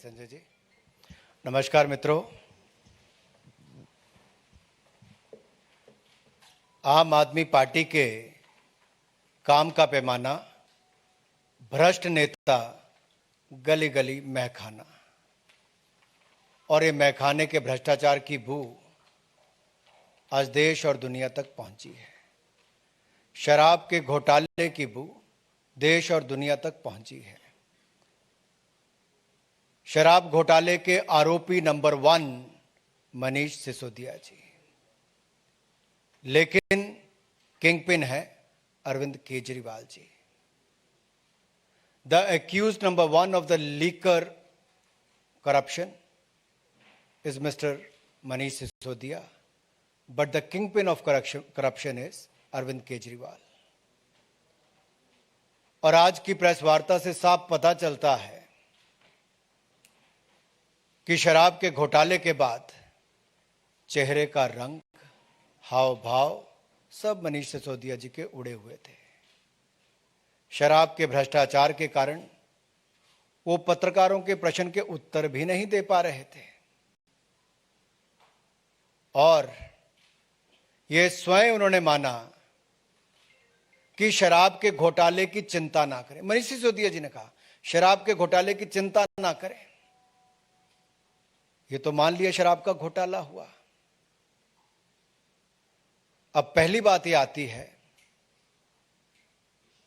संजय जी। नमस्कार मित्रों, आम आदमी पार्टी के काम का पैमाना, भ्रष्ट नेता, गली गली महखाना, और ये महखाने के भ्रष्टाचार की बू आज देश और दुनिया तक पहुंची है। शराब के घोटाले की बू देश और दुनिया तक पहुंची है। शराब घोटाले के आरोपी नंबर 1 मनीष सिसोदिया जी, लेकिन किंगपिन है Arvind Kejriwal ji. The accused number 1 of the liquor corruption is Mr. Manish Sisodia, but the kingpin of corruption is Arvind Kejriwal. और आज की प्रेस वार्ता से साफ पता चलता है कि शराब के घोटाले के बाद चेहरे का रंग, हाव भाव सब मनीष सिसोदिया जी के उड़े हुए थे। शराब के भ्रष्टाचार के कारण वो पत्रकारों के प्रश्न के उत्तर भी नहीं दे पा रहे थे और ये स्वयं उन्होंने माना कि शराब के घोटाले की चिंता ना करें। मनीष सिसोदिया जी ने कहा शराब के घोटाले की चिंता ना करें। ये तो मान लिया शराब का घोटाला हुआ। अब पहली बात ये आती है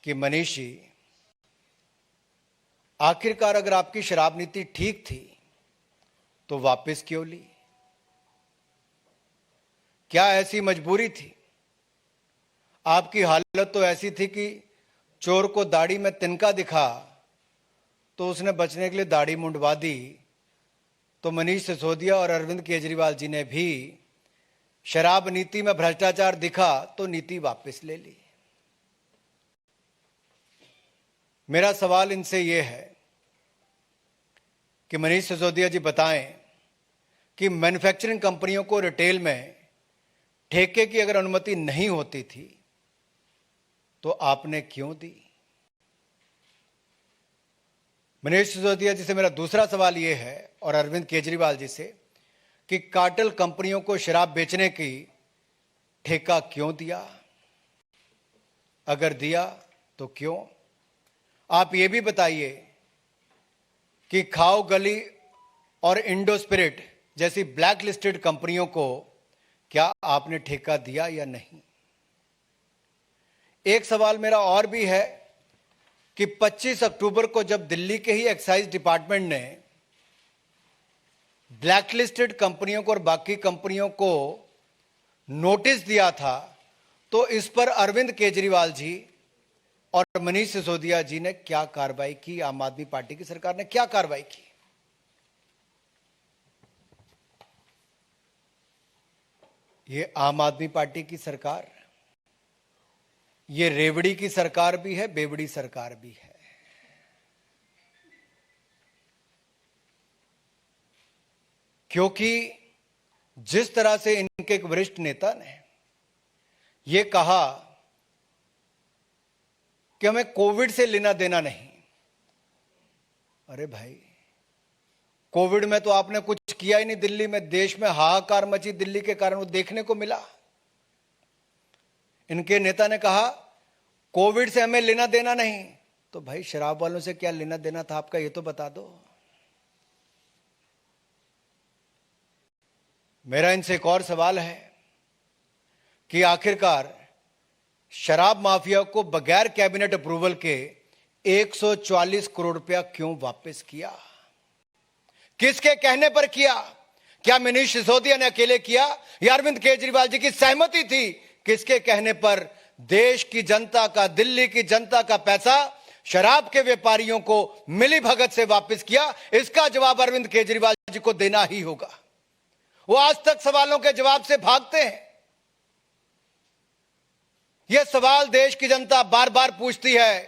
कि मनीष जी, आखिरकार अगर आपकी शराब नीति ठीक थी तो वापस क्यों ली? क्या ऐसी मजबूरी थी? आपकी हालत तो ऐसी थी कि चोर को दाढ़ी में तिनका दिखा तो उसने बचने के लिए दाढ़ी मुंडवा दी। तो मनीष सिसोदिया और अरविंद केजरीवाल जी ने भी शराब नीति में भ्रष्टाचार दिखा तो नीति वापस ले ली। मेरा सवाल इनसे यह है कि मनीष सिसोदिया जी बताएं कि मैन्युफैक्चरिंग कंपनियों को रिटेल में ठेके की अगर अनुमति नहीं होती थी तो आपने क्यों दी? मनीष सिसोदिया जी से मेरा दूसरा सवाल यह है और अरविंद केजरीवाल जी से कि कार्टेल कंपनियों को शराब बेचने की ठेका क्यों दिया? अगर दिया तो क्यों? आप ये भी बताइए कि खाओ गली और इंडो स्पिरिट जैसी ब्लैक लिस्टेड कंपनियों को क्या आपने ठेका दिया या नहीं? एक सवाल मेरा और भी है कि 25 अक्टूबर को जब दिल्ली के ही एक्साइज डिपार्टमेंट ने ब्लैकलिस्टेड कंपनियों को और बाकी कंपनियों को नोटिस दिया था तो इस पर अरविंद केजरीवाल जी और मनीष सिसोदिया जी ने क्या कार्रवाई की? आम आदमी पार्टी की सरकार ने क्या कार्रवाई की? ये आम आदमी पार्टी की सरकार, ये रेवड़ी की सरकार भी है, बेवड़ी सरकार भी है। क्योंकि जिस तरह से इनके एक वरिष्ठ नेता ने यह कहा कि हमें कोविड से लेना देना नहीं। अरे भाई, कोविड में तो आपने कुछ किया ही नहीं। दिल्ली में, देश में हाहाकार मची दिल्ली के कारण, वो देखने को मिला। इनके नेता ने कहा कोविड से हमें लेना देना नहीं। तो भाई, शराब वालों से क्या लेना देना था आपका, ये तो बता दो। मेरा इनसे एक और सवाल है कि आखिरकार शराब माफिया को बगैर कैबिनेट अप्रूवल के 144 करोड़ रुपया क्यों वापस किया? किसके कहने पर किया? क्या मनीष सिसोदिया ने अकेले किया या अरविंद केजरीवाल जी की सहमति थी? किसके कहने पर देश की जनता का, दिल्ली की जनता का पैसा शराब के व्यापारियों को मिली भगत से वापस किया? इसका जवाब अरविंद केजरीवाल जी को देना ही होगा। वो आज तक सवालों के जवाब से भागते हैं। यह सवाल देश की जनता बार बार पूछती है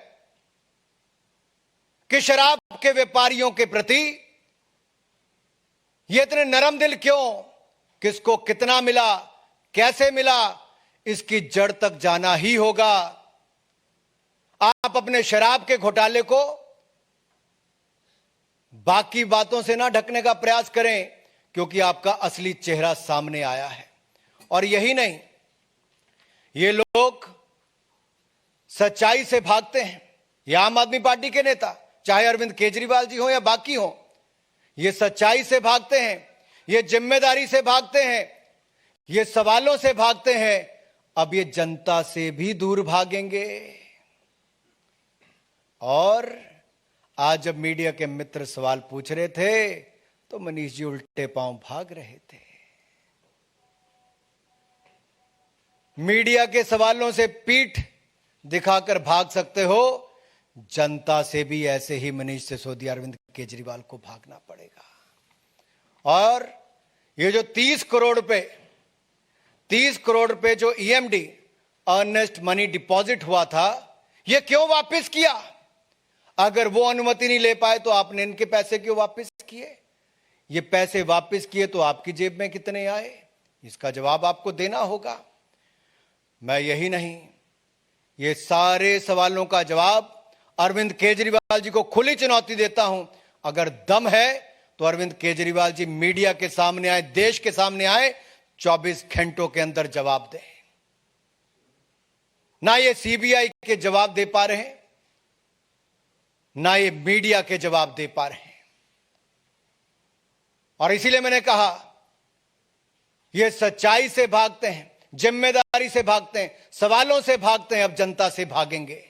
कि शराब के व्यापारियों के प्रति ये इतने नरम दिल क्यों? किसको कितना मिला, कैसे मिला, इसकी जड़ तक जाना ही होगा। आप अपने शराब के घोटाले को बाकी बातों से ना ढकने का प्रयास करें, क्योंकि आपका असली चेहरा सामने आया है। और यही नहीं, ये लोग सच्चाई से भागते हैं। ये आम आदमी पार्टी के नेता, चाहे अरविंद केजरीवाल जी हो या बाकी हो, ये सच्चाई से भागते हैं, ये जिम्मेदारी से भागते हैं, ये सवालों से भागते हैं। अब ये जनता से भी दूर भागेंगे। और आज जब मीडिया के मित्र सवाल पूछ रहे थे तो मनीष जी उल्टे पांव भाग रहे थे। मीडिया के सवालों से पीठ दिखाकर भाग सकते हो, जनता से भी ऐसे ही मनीष सिसोदिया, अरविंद केजरीवाल को भागना पड़ेगा। और ये जो 30 करोड़ रुपए जो ईएमडी, अर्नेस्ट मनी डिपॉजिट हुआ था, ये क्यों वापस किया? अगर वो अनुमति नहीं ले पाए तो आपने इनके पैसे क्यों वापस किए? ये पैसे वापस किए तो आपकी जेब में कितने आए? इसका जवाब आपको देना होगा। मैं यही नहीं, ये सारे सवालों का जवाब अरविंद केजरीवाल जी को खुली चुनौती देता हूं। अगर दम है तो अरविंद केजरीवाल जी मीडिया के सामने आए, देश के सामने आए, 24 घंटों के अंदर जवाब दें। ना ये सीबीआई के जवाब दे पा रहे हैं, ना ये मीडिया के जवाब दे पा रहे हैं। और इसीलिए मैंने कहा, ये सच्चाई से भागते हैं, जिम्मेदारी से भागते हैं, सवालों से भागते हैं, अब जनता से भागेंगे।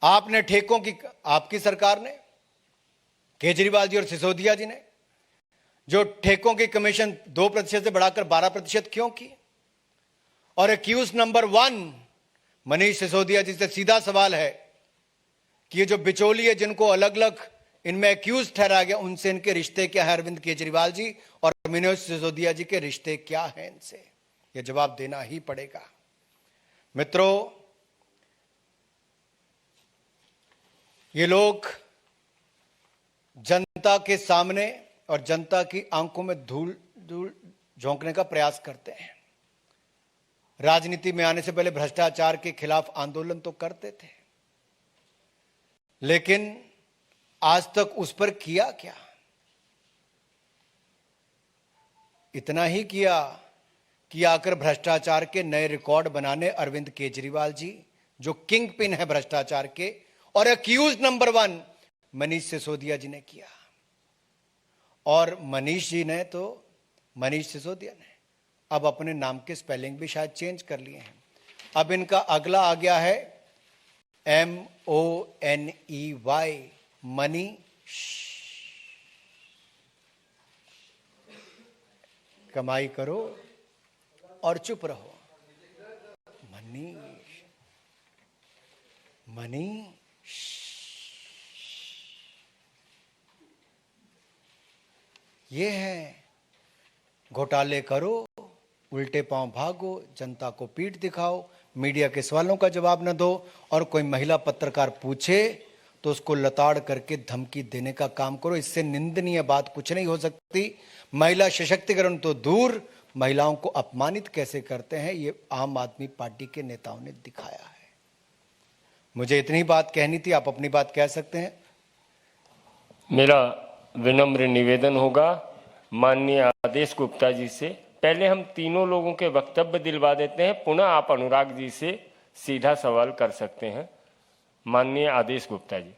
आपने ठेकों की, आपकी सरकार ने, केजरीवाल जी और सिसोदिया जी ने जो ठेकों की कमीशन 2% से बढ़ाकर 12% क्यों की? और एक्यूज नंबर 1 मनीष सिसोदिया जी से सीधा सवाल है कि ये जो बिचौलिए जिनको अलग अलग इनमें एक्यूज ठहराया गया, उनसे इनके रिश्ते क्या है? अरविंद केजरीवाल जी और मनीष सिसोदिया जी के रिश्ते क्या हैं इनसे? ये जवाब देना ही पड़ेगा। मित्रों, ये लोग जनता के सामने और जनता की आंखों में धूल झोंकने का प्रयास करते हैं। राजनीति में आने से पहले भ्रष्टाचार के खिलाफ आंदोलन तो करते थे, लेकिन आज तक उस पर किया क्या? इतना ही किया कि आकर भ्रष्टाचार के नए रिकॉर्ड बनाने अरविंद केजरीवाल जी, जो किंग पिन है भ्रष्टाचार के, और एक्यूज नंबर 1 मनीष सिसोदिया जी ने किया। और मनीष सिसोदिया ने अब अपने नाम के स्पेलिंग भी शायद चेंज कर लिए हैं। अब इनका अगला आ गया है MONEY, मनी। कमाई करो और चुप रहो। मनी। ये है, घोटाले करो, उल्टे पांव भागो, जनता को पीठ दिखाओ, मीडिया के सवालों का जवाब न दो, और कोई महिला पत्रकार पूछे तो उसको लताड़ करके धमकी देने का काम करो। इससे निंदनीय बात कुछ नहीं हो सकती। महिला सशक्तिकरण तो दूर, महिलाओं को अपमानित कैसे करते हैं, ये आम आदमी पार्टी के नेताओं ने दिखाया है। मुझे इतनी बात कहनी थी, आप अपनी बात कह सकते हैं। मेरा विनम्र निवेदन होगा माननीय आदेश गुप्ता जी से, पहले हम तीनों लोगों के वक्तव्य दिलवा देते हैं, पुनः आप अनुराग जी से सीधा सवाल कर सकते हैं। माननीय आदेश गुप्ता जी।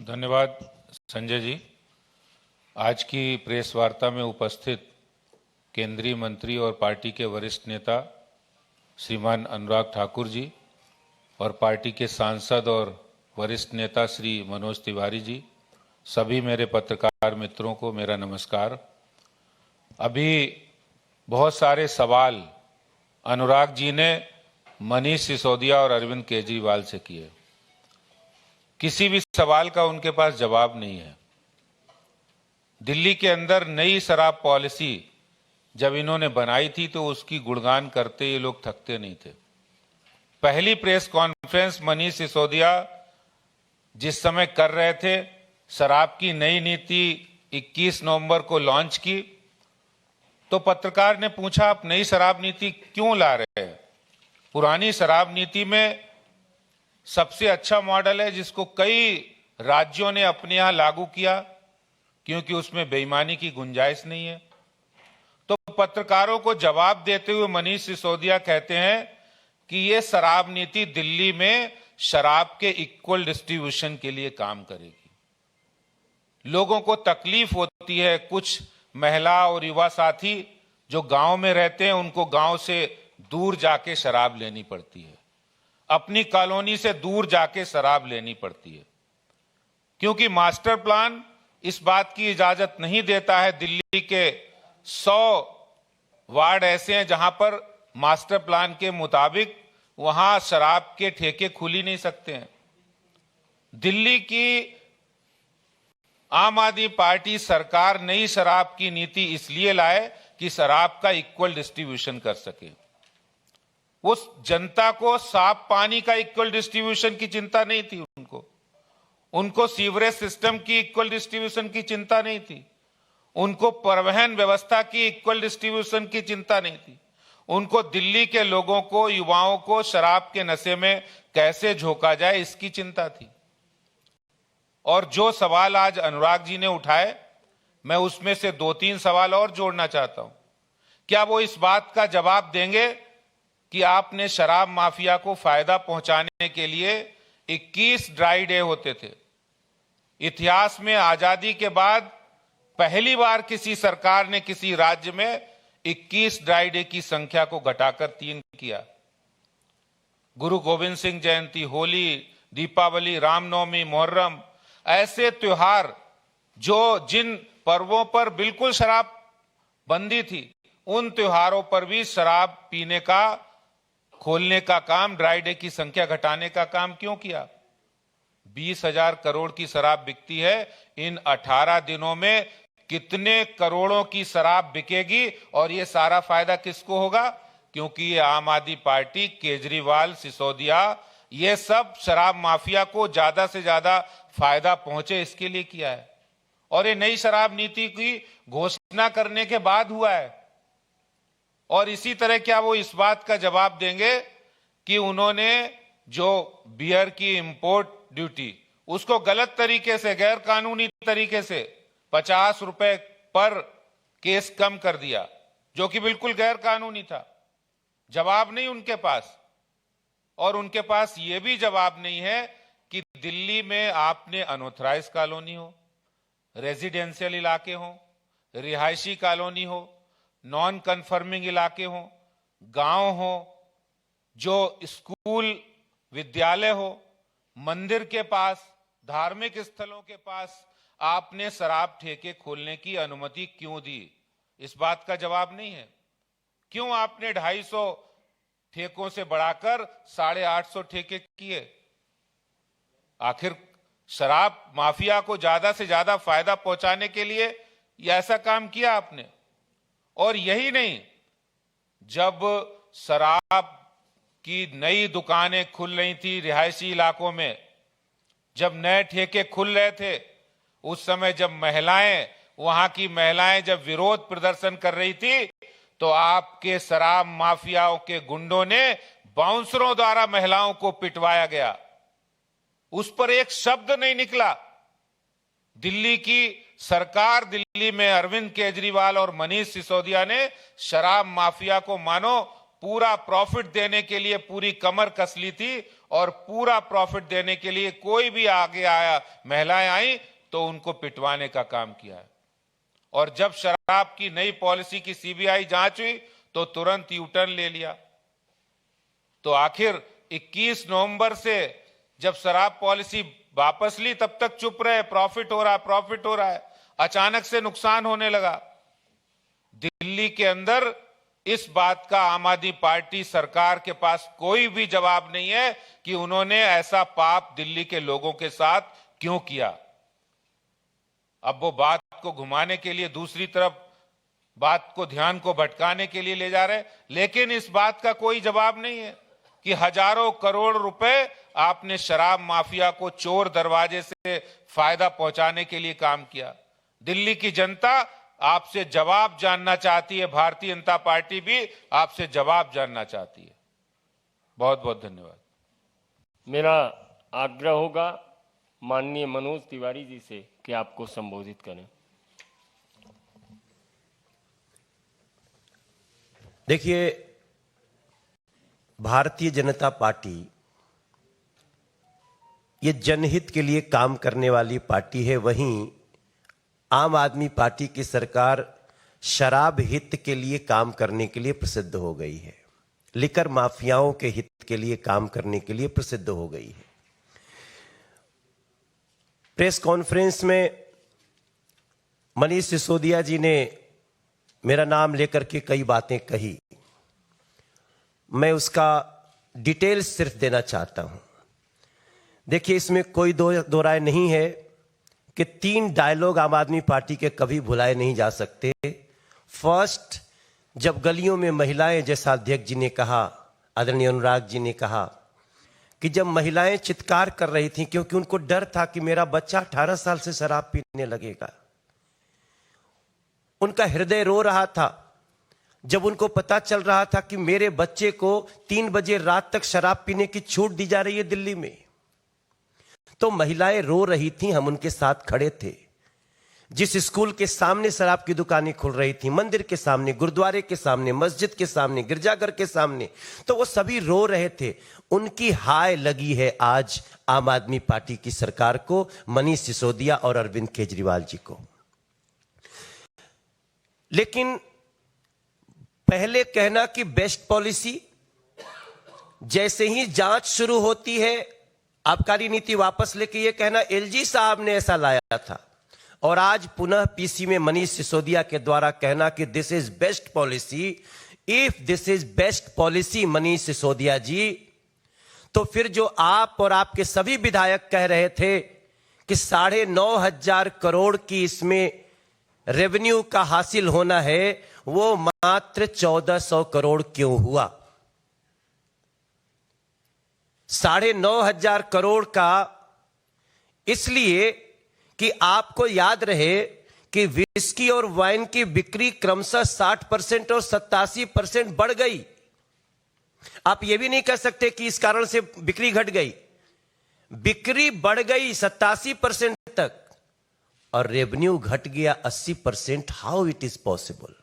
धन्यवाद संजय जी। आज की प्रेस वार्ता में उपस्थित केंद्रीय मंत्री और पार्टी के वरिष्ठ नेता श्रीमान अनुराग ठाकुर जी और पार्टी के सांसद और वरिष्ठ नेता श्री मनोज तिवारी जी, सभी मेरे पत्रकार मित्रों को मेरा नमस्कार। अभी बहुत सारे सवाल अनुराग जी ने मनीष सिसोदिया और अरविंद केजरीवाल से किए। किसी भी सवाल का उनके पास जवाब नहीं है। दिल्ली के अंदर नई शराब पॉलिसी जब इन्होंने बनाई थी तो उसकी गुणगान करते ये लोग थकते नहीं थे। पहली प्रेस कॉन्फ्रेंस मनीष सिसोदिया जिस समय कर रहे थे, शराब की नई नीति 21 नवंबर को लॉन्च की, तो पत्रकार ने पूछा आप नई शराब नीति क्यों ला रहे हैं? पुरानी शराब नीति में सबसे अच्छा मॉडल है जिसको कई राज्यों ने अपने यहां लागू किया, क्योंकि उसमें बेईमानी की गुंजाइश नहीं है। तो पत्रकारों को जवाब देते हुए मनीष सिसोदिया कहते हैं कि ये शराब नीति दिल्ली में शराब के इक्वल डिस्ट्रीब्यूशन के लिए काम करेगी। लोगों को तकलीफ होती है, कुछ महिला और युवा साथी जो गांव में रहते हैं उनको गांव से दूर जाके शराब लेनी पड़ती है, अपनी कॉलोनी से दूर जाके शराब लेनी पड़ती है, क्योंकि मास्टर प्लान इस बात की इजाजत नहीं देता है। दिल्ली के 100 वार्ड ऐसे हैं जहां पर मास्टर प्लान के मुताबिक वहां शराब के ठेके खुल ही नहीं सकते हैं। दिल्ली की आम आदमी पार्टी सरकार नई शराब की नीति इसलिए लाए कि शराब का इक्वल डिस्ट्रीब्यूशन कर सके। वो जनता को साफ पानी का इक्वल डिस्ट्रीब्यूशन की चिंता नहीं थी, उनको सीवरेज सिस्टम की इक्वल डिस्ट्रीब्यूशन की चिंता नहीं थी, उनको परिवहन व्यवस्था की इक्वल डिस्ट्रीब्यूशन की चिंता नहीं थी। उनको दिल्ली के लोगों को, युवाओं को शराब के नशे में कैसे झोंका जाए इसकी चिंता थी। और जो सवाल आज अनुराग जी ने उठाए, मैं उसमें से 2-3 सवाल और जोड़ना चाहता हूं। क्या वो इस बात का जवाब देंगे कि आपने शराब माफिया को फायदा पहुंचाने के लिए 21 ड्राई डे होते थे? इतिहास में आजादी के बाद पहली बार किसी सरकार ने किसी राज्य में 21 ड्राई डे की संख्या को घटाकर 3 किया। गुरु गोविंद सिंह जयंती, होली, दीपावली, रामनवमी, मुहर्रम, ऐसे त्योहार जिन पर्वों पर बिल्कुल शराब बंदी थी, उन त्योहारों पर भी शराब पीने का, खोलने का काम, ड्राई डे की संख्या घटाने का काम क्यों किया? 20,000 करोड़ की शराब बिकती है, इन 18 दिनों में कितने करोड़ों की शराब बिकेगी और ये सारा फायदा किसको होगा? क्योंकि ये आम आदमी पार्टी, केजरीवाल, सिसोदिया, ये सब शराब माफिया को ज्यादा से ज्यादा फायदा पहुंचे इसके लिए किया है। और ये नई शराब नीति की घोषणा करने के बाद हुआ है। और इसी तरह क्या वो इस बात का जवाब देंगे कि उन्होंने जो बियर की इंपोर्ट ड्यूटी, उसको गलत तरीके से, गैर कानूनी तरीके से 50 रुपए पर केस कम कर दिया, जो कि बिल्कुल गैर कानूनी था? जवाब नहीं उनके पास। और उनके पास यह भी जवाब नहीं है कि दिल्ली में आपने अनऑथराइज कॉलोनी हो, रेजिडेंशियल इलाके हो, रिहायशी कॉलोनी हो, नॉन कन्फर्मिंग इलाके हो, गांव हो, जो स्कूल, विद्यालय हो, मंदिर के पास, धार्मिक स्थलों के पास आपने शराब ठेके खोलने की अनुमति क्यों दी? इस बात का जवाब नहीं है। क्यों आपने 250 ठेकों से बढ़ाकर 850 ठेके किए? आखिर शराब माफिया को ज्यादा से ज्यादा फायदा पहुंचाने के लिए यह ऐसा काम किया आपने। और यही नहीं, जब शराब की नई दुकानें खुल रही थी रिहायशी इलाकों में, जब नए ठेके खुल रहे थे, उस समय जब महिलाएं, वहां की महिलाएं जब विरोध प्रदर्शन कर रही थी, तो आपके शराब माफियाओं के गुंडों ने बाउंसरों द्वारा महिलाओं को पिटवाया गया। उस पर एक शब्द नहीं निकला। दिल्ली की सरकार, दिल्ली में अरविंद केजरीवाल और मनीष सिसोदिया ने शराब माफिया को मानो पूरा प्रॉफिट देने के लिए पूरी कमर कस ली थी, और पूरा प्रॉफिट देने के लिए कोई भी आगे आया, महिलाएं आई तो उनको पिटवाने का काम किया है। और जब शराब की नई पॉलिसी की सीबीआई जांच हुई तो तुरंत यू टर्न ले लिया। तो आखिर 21 नवंबर से जब शराब पॉलिसी वापस ली तब तक चुप रहे, प्रॉफिट हो रहा है। अचानक से नुकसान होने लगा। दिल्ली के अंदर इस बात का आम आदमी पार्टी सरकार के पास कोई भी जवाब नहीं है कि उन्होंने ऐसा पाप दिल्ली के लोगों के साथ क्यों किया। अब वो बात को घुमाने के लिए दूसरी तरफ बात को, ध्यान को भटकाने के लिए ले जा रहे हैं, लेकिन इस बात का कोई जवाब नहीं है कि हजारों करोड़ रुपए आपने शराब माफिया को चोर दरवाजे से फायदा पहुंचाने के लिए काम किया। दिल्ली की जनता आपसे जवाब जानना चाहती है, भारतीय जनता पार्टी भी आपसे जवाब जानना चाहती है। बहुत बहुत धन्यवाद। मेरा आग्रह होगा माननीय मनोज तिवारी जी से कि आपको संबोधित करें। देखिए, भारतीय जनता पार्टी ये जनहित के लिए काम करने वाली पार्टी है। वहीं आम आदमी पार्टी की सरकार शराब हित के लिए काम करने के लिए प्रसिद्ध हो गई है, लिकर माफियाओं के हित के लिए काम करने के लिए प्रसिद्ध हो गई है। प्रेस कॉन्फ्रेंस में मनीष सिसोदिया जी ने मेरा नाम लेकर के कई बातें कही। मैं उसका डिटेल्स सिर्फ देना चाहता हूं। देखिए, इसमें कोई दो राय नहीं है कि 3 डायलॉग आम आदमी पार्टी के कभी भुलाए नहीं जा सकते। फर्स्ट, जब गलियों में महिलाएं, जैसा अध्यक्ष जी ने कहा, आदरणीय अनुराग जी ने कहा कि जब महिलाएं चित्कार कर रही थीं क्योंकि उनको डर था कि मेरा बच्चा 18 साल से शराब पीने लगेगा, उनका हृदय रो रहा था जब उनको पता चल रहा था कि मेरे बच्चे को 3 बजे रात तक शराब पीने की छूट दी जा रही है दिल्ली में। तो महिलाएं रो रही थीं, हम उनके साथ खड़े थे। जिस स्कूल के सामने शराब की दुकानें खुल रही थी, मंदिर के सामने, गुरुद्वारे के सामने, मस्जिद के सामने, गिरजाघर के सामने, तो वो सभी रो रहे थे। उनकी हाय लगी है आज आम आदमी पार्टी की सरकार को, मनीष सिसोदिया और अरविंद केजरीवाल जी को। लेकिन पहले कहना कि बेस्ट पॉलिसी, जैसे ही जांच शुरू होती है आबकारी नीति वापस लेके ये कहना एलजी साहब ने ऐसा लाया था, और आज पुनः पीसी में मनीष सिसोदिया के द्वारा कहना कि this is best policy. If this is best policy Manish Sisodia ji, तो फिर जो आप और आपके सभी विधायक कह रहे थे कि 9,500 करोड़ की इसमें रेवेन्यू का हासिल होना है, वो मात्र 1,400 करोड़ क्यों हुआ? 9,500 करोड़ का इसलिए कि आपको याद रहे कि विस्की और वाइन की बिक्री क्रमशः 60% और 87% बढ़ गई। आप यह भी नहीं कह सकते कि इस कारण से बिक्री घट गई। बिक्री बढ़ गई 87% तक और रेवेन्यू घट गया 80%। How it is possible?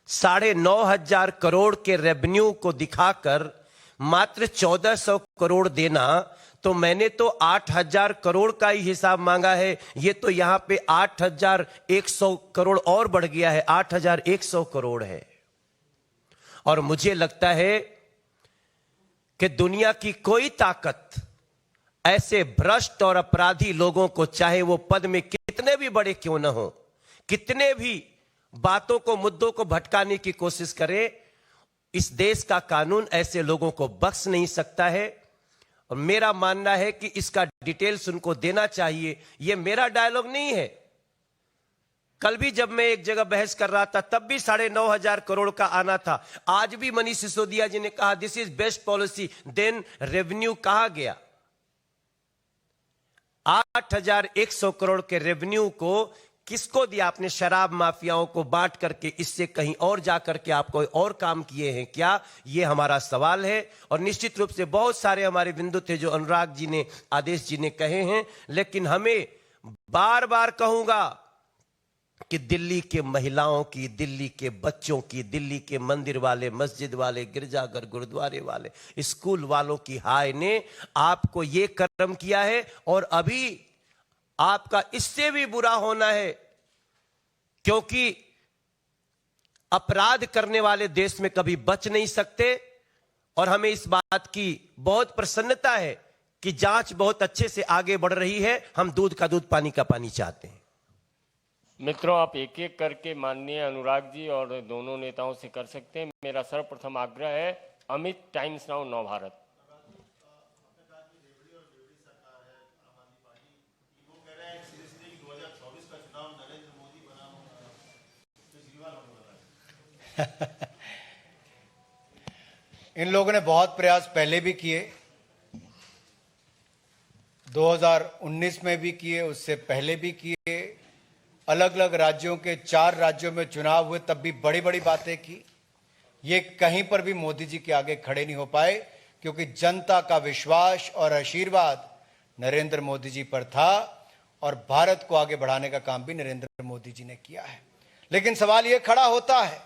9,500 crore के रेवेन्यू को दिखाकर मात्र 1,400 करोड़ देना, तो मैंने तो 8,000 करोड़ का ही हिसाब मांगा है। ये तो यहां पे 8,100 करोड़ और बढ़ गया है, 8,100 करोड़ है। और मुझे लगता है कि दुनिया की कोई ताकत ऐसे भ्रष्ट और अपराधी लोगों को, चाहे वो पद में कितने भी बड़े क्यों ना हो, कितने भी बातों को, मुद्दों को भटकाने की कोशिश करे, इस देश का कानून ऐसे लोगों को बख्श नहीं सकता है। और मेरा मानना है कि इसका डिटेल्स उनको देना चाहिए। यह मेरा डायलॉग नहीं है। कल भी जब मैं एक जगह बहस कर रहा था तब भी 9,500 करोड़ का आना था। आज भी मनीष सिसोदिया जी ने कहा this is best policy, then revenue कहां गया? 8,100 करोड़ के रेवेन्यू को किसको दिया आपने? शराब माफियाओं को बांट करके, इससे कहीं और जाकर के आप कोई और काम किए हैं क्या? यह हमारा सवाल है। और निश्चित रूप से बहुत सारे हमारे बिंदु थे जो अनुराग जी ने, आदेश जी ने कहे हैं, लेकिन हमें बार बार कहूंगा कि दिल्ली के महिलाओं की, दिल्ली के बच्चों की, दिल्ली के मंदिर वाले, मस्जिद वाले, गिरजाघर, गुरुद्वारे वाले, स्कूल वालों की हाय ने आपको ये कर्म किया है। और अभी आपका इससे भी बुरा होना है, क्योंकि अपराध करने वाले देश में कभी बच नहीं सकते। और हमें इस बात की बहुत प्रसन्नता है कि जांच बहुत अच्छे से आगे बढ़ रही है। हम दूध का दूध, पानी का पानी चाहते हैं। मित्रों, आप एक एक करके माननीय अनुराग जी और दोनों नेताओं से कर सकते हैं। मेरा सर्वप्रथम आग्रह है, अमित, टाइम्स नाउ नव भारत। इन लोगों ने बहुत प्रयास पहले भी किए, 2019 में भी किए, उससे पहले भी किए। अलग अलग राज्यों के 4 राज्यों में चुनाव हुए, तब भी बड़ी बड़ी बातें की। ये कहीं पर भी मोदी जी के आगे खड़े नहीं हो पाए, क्योंकि जनता का विश्वास और आशीर्वाद नरेंद्र मोदी जी पर था और भारत को आगे बढ़ाने का काम भी नरेंद्र मोदी जी ने किया है। लेकिन सवाल यह खड़ा होता है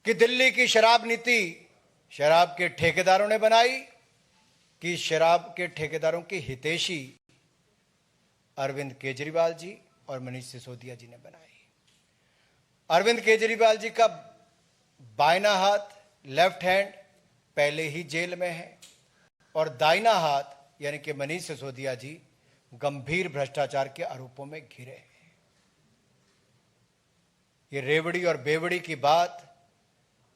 कि दिल्ली की शराब नीति शराब के ठेकेदारों ने बनाई कि शराब के ठेकेदारों के हितैषी अरविंद केजरीवाल जी और मनीष सिसोदिया जी ने बनाई। अरविंद केजरीवाल जी का बायना हाथ लेफ्ट हैंड पहले ही जेल में है और दाहिना हाथ यानी कि मनीष सिसोदिया जी गंभीर भ्रष्टाचार के आरोपों में घिरे हैं। ये रेवड़ी और बेवड़ी की बात,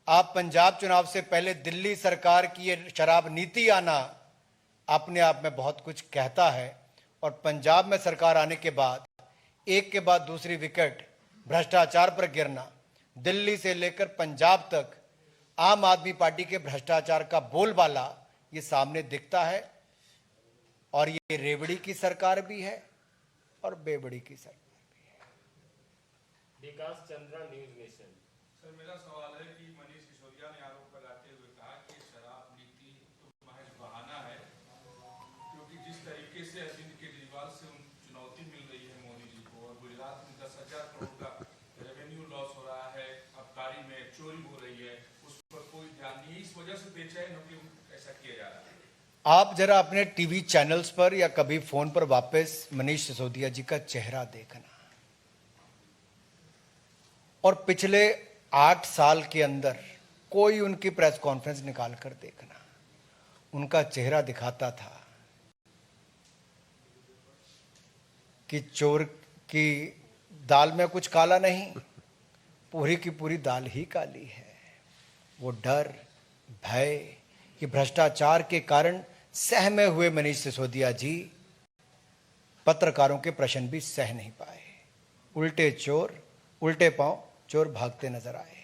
आप पंजाब चुनाव से पहले दिल्ली सरकार की ये शराब नीति आना अपने आप में बहुत कुछ कहता है और पंजाब में सरकार आने के बाद एक के बाद दूसरी विकेट भ्रष्टाचार पर गिरना, दिल्ली से लेकर पंजाब तक आम आदमी पार्टी के भ्रष्टाचार का बोलबाला ये सामने दिखता है। और ये रेवड़ी की सरकार भी है और बेवड़ी की सरकार भी है। विकास चंद्रा, न्यूज नेशन। सर, मेरा सवाल है कि मनीष सिसोदिया ने आरोप लगाते हुए कहा कि शराब नीति तो महज बहाना है, क्योंकि जिस तरीके से अरविंद केजरीवाल से चुनौती मिल रही है मोदी जी को और गुजरात में 10,000 करोड़ का रेवेन्यू लॉस हो रहा है, आबकारी में चोरी हो रही है, उस पर कोई ध्यान नहीं, इस वजह से बेचैन होकर ऐसा किया जा रहा है। आप जरा अपने टीवी चैनल्स पर या कभी फोन पर वापस मनीष सिसोदिया जी का चेहरा देखना और पिछले 8 साल के अंदर कोई उनकी प्रेस कॉन्फ्रेंस निकाल कर देखना। उनका चेहरा दिखाता था कि चोर की दाल में कुछ काला नहीं, पूरी की पूरी दाल ही काली है। वो डर, भय, ये भ्रष्टाचार के कारण सहमे हुए मनीष सिसोदिया जी पत्रकारों के प्रश्न भी सह नहीं पाए। उल्टे चोर, उल्टे पांव चोर भागते नजर आए।